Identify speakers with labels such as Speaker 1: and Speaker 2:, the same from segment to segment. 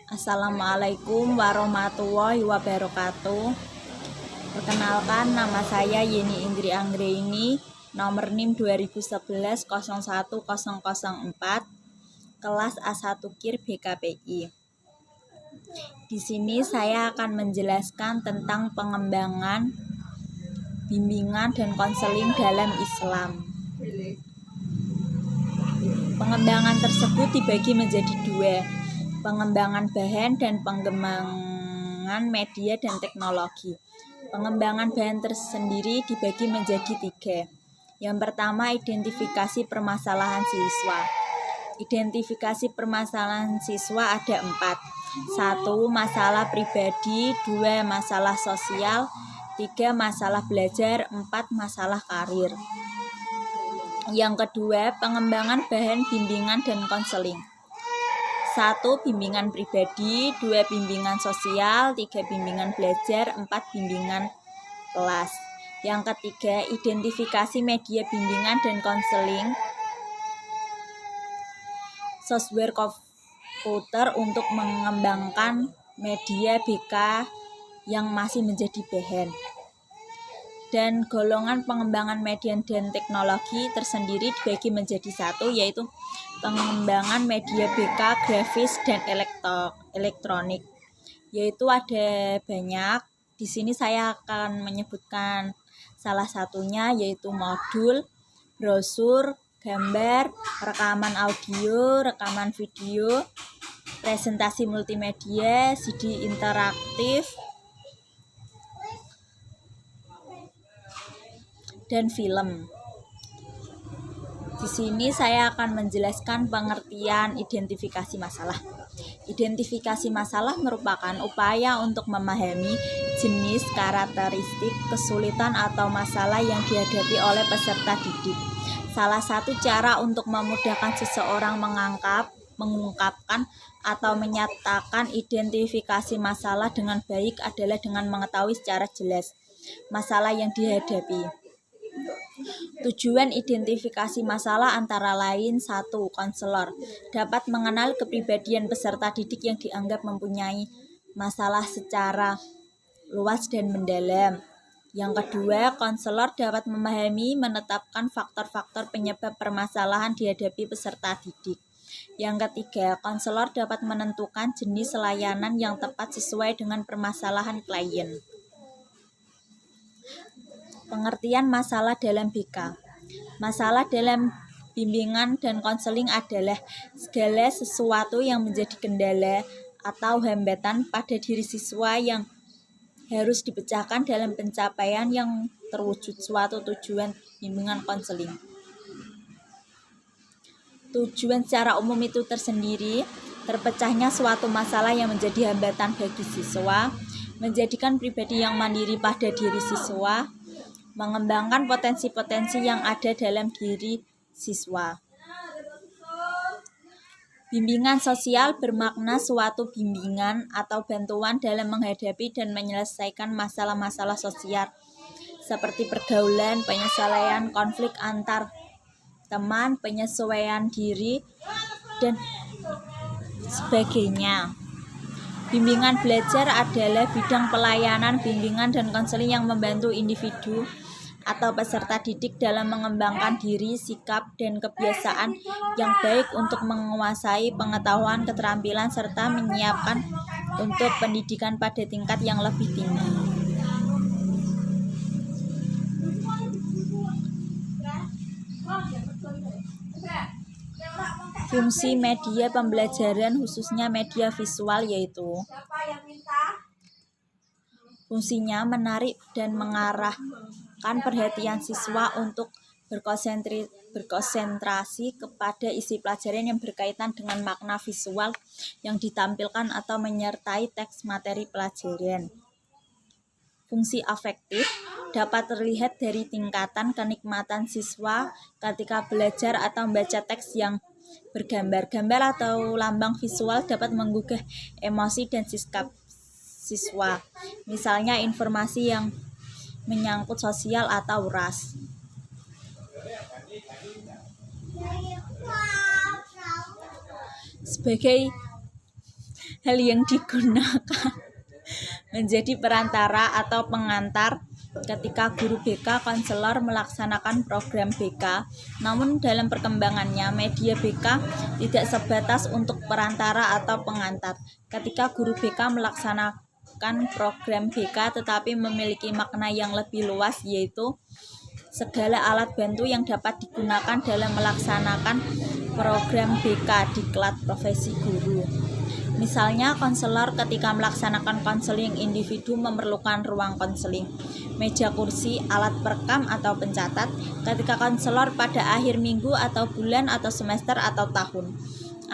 Speaker 1: Assalamualaikum warahmatullahi wabarakatuh. Perkenalkan, nama saya Yeni Indri Anggraini, nomor NIM 2011-01004, kelas A1 KIR BKPI. Di sini saya akan menjelaskan tentang pengembangan, bimbingan, dan konseling dalam Islam. Pengembangan tersebut dibagi menjadi dua, pengembangan bahan dan pengembangan media dan teknologi. Pengembangan bahan tersendiri dibagi menjadi tiga. Yang pertama, identifikasi permasalahan siswa. Identifikasi permasalahan siswa ada 4. 1. Masalah pribadi. 2. Masalah sosial. 3. Masalah belajar. 4. Masalah karir. Yang kedua, pengembangan bahan bimbingan dan konseling. 1. Bimbingan pribadi. 2. Bimbingan sosial. 3. Bimbingan belajar. 4. Bimbingan kelas. Yang ketiga, identifikasi media bimbingan dan konseling. Software komputer untuk mengembangkan media BK yang masih menjadi bahan. Dan golongan pengembangan media dan teknologi tersendiri dibagi menjadi 1, yaitu pengembangan media BK, grafis, dan elektronik. Yaitu ada banyak. Di sini saya akan menyebutkan salah satunya, yaitu modul, brosur, gambar, rekaman audio, rekaman video, presentasi multimedia, CD interaktif, dan film. Di sini saya akan menjelaskan pengertian identifikasi masalah. Identifikasi masalah merupakan upaya untuk memahami jenis, karakteristik, kesulitan atau masalah yang dihadapi oleh peserta didik. Salah satu cara untuk memudahkan seseorang mengungkapkan atau menyatakan identifikasi masalah dengan baik adalah dengan mengetahui secara jelas masalah yang dihadapi. Tujuan identifikasi masalah antara lain: 1. Konselor dapat mengenal kepribadian peserta didik yang dianggap mempunyai masalah secara luas dan mendalam. Yang kedua, konselor dapat memahami, menetapkan faktor-faktor penyebab permasalahan dihadapi peserta didik. Yang ketiga, konselor dapat menentukan jenis layanan yang tepat sesuai dengan permasalahan klien. Pengertian masalah dalam BK. Masalah dalam bimbingan dan konseling adalah segala sesuatu yang menjadi kendala atau hambatan pada diri siswa yang harus dipecahkan dalam pencapaian yang terwujud suatu tujuan bimbingan konseling. Tujuan secara umum itu tersendiri: terpecahnya suatu masalah yang menjadi hambatan bagi siswa, menjadikan pribadi yang mandiri pada diri siswa, mengembangkan potensi-potensi yang ada dalam diri siswa. Bimbingan sosial bermakna suatu bimbingan atau bantuan dalam menghadapi dan menyelesaikan masalah-masalah sosial seperti pergaulan, penyelesaian konflik antar teman, penyesuaian diri, dan sebagainya. Bimbingan belajar adalah bidang pelayanan, bimbingan, dan konseling yang membantu individu atau peserta didik dalam mengembangkan diri, sikap, dan kebiasaan yang baik untuk menguasai pengetahuan, keterampilan, serta menyiapkan untuk pendidikan pada tingkat yang lebih tinggi. Fungsi media pembelajaran, khususnya media visual, yaitu fungsinya menarik dan mengarahkan perhatian siswa untuk berkonsentrasi kepada isi pelajaran yang berkaitan dengan makna visual yang ditampilkan atau menyertai teks materi pelajaran. Fungsi afektif dapat terlihat dari tingkatan kenikmatan siswa ketika belajar atau membaca teks yang bergambar-gambar atau lambang visual dapat menggugah emosi dan sikap siswa, misalnya informasi yang menyangkut sosial atau ras. Sebagai Hal yang digunakan menjadi perantara atau pengantar ketika guru BK konselor melaksanakan program BK. Namun dalam perkembangannya, media BK tidak sebatas untuk perantara atau pengantar ketika guru BK melaksanakan program BK, tetapi memiliki makna yang lebih luas, yaitu segala alat bantu yang dapat digunakan dalam melaksanakan program BK diklat profesi guru. Misalnya, konselor ketika melaksanakan konseling individu memerlukan ruang konseling, meja kursi, alat perekam atau pencatat. Ketika konselor pada akhir minggu atau bulan atau semester atau tahun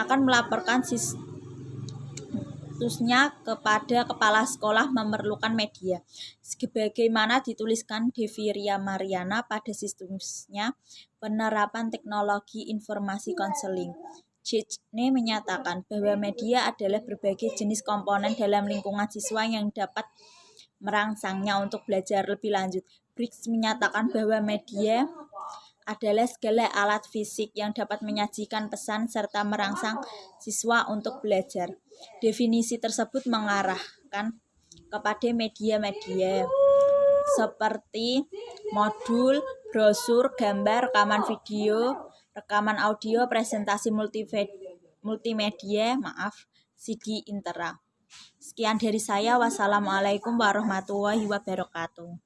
Speaker 1: akan melaporkan statusnya kepada kepala sekolah memerlukan media, sebagaimana dituliskan Devi Ria Mariana pada situsnya penerapan teknologi informasi konseling. Cicne menyatakan bahwa media adalah berbagai jenis komponen dalam lingkungan siswa yang dapat merangsangnya untuk belajar lebih lanjut. Briggs menyatakan bahwa media adalah segala alat fisik yang dapat menyajikan pesan serta merangsang siswa untuk belajar. Definisi tersebut mengarahkan kepada media-media seperti modul, brosur, gambar, rekaman video, rekaman audio, presentasi multimedia, CD Intera. Sekian dari saya. Wassalamualaikum warahmatullahi wabarakatuh.